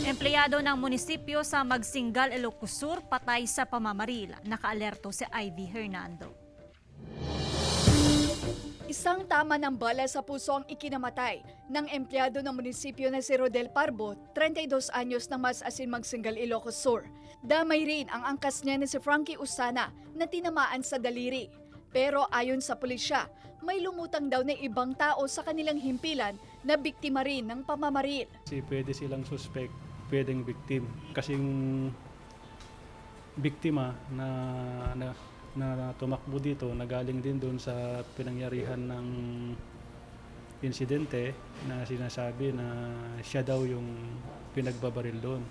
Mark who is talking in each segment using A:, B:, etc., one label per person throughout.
A: Empleyado ng munisipyo sa Magsingal, Ilocos Sur, patay sa pamamaril. Nakaalerto si Ivy Hernando.
B: Isang tama ng bala sa puso ang ikinamatay ng empleyado ng munisipyo na si Rodel Parbo, 32 anyos ng Mas-Asin, Magsingal, Ilocos Sur. Damay rin ang angkas niya na si Frankie Usana na tinamaan sa daliri. Pero ayon sa pulisya, may lumutang daw na ibang tao sa kanilang himpilan na biktima rin ng pamamaril.
C: Kasi pwede silang suspect, pwedeng victim. Kasing biktima na tumakbo dito, nagaling din doon sa pinangyarihan ng insidente na sinasabi na siya daw yung pinagbabaril doon.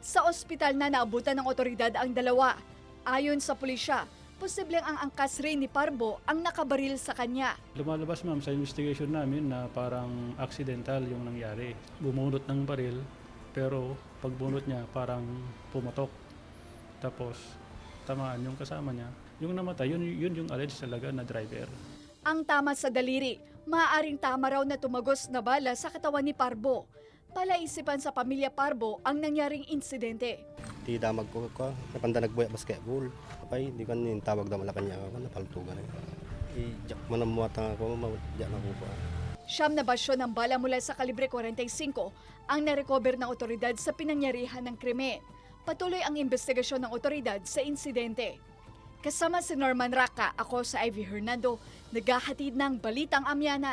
B: Sa ospital na naabutan ng otoridad ang dalawa. Ayon sa pulisya, posibleng ang angkas rin ni Parbo ang nakabaril sa kanya.
C: Lumalabas ma'am sa investigation namin na parang accidental yung nangyari. Bumunot ng baril pero pagbunot niya parang pumatok. Tapos tamaan yung kasama niya. Yung namatay, yun yung alleged talaga na driver.
B: Ang tama sa daliri, maaaring tama raw na tumagos na bala sa katawan ni Parbo. Palaisipan sa pamilya Parbo ang nangyaring insidente.
D: Di damag ko napanda nagbuya basketball. Apay, di kan yung tawag daw malakan niya ako, napaltugan. I-jack mo na muwatang ako, mawadya na ko pa.
B: Siyam na basyo ng bala mula sa kalibre 45 ang narecover ng otoridad sa pinangyarihan ng krimen. Patuloy ang investigasyon ng otoridad sa insidente. Kasama si Norman Raka, ako sa Ivy Hernando, naghahatid ng Balitang Amyana.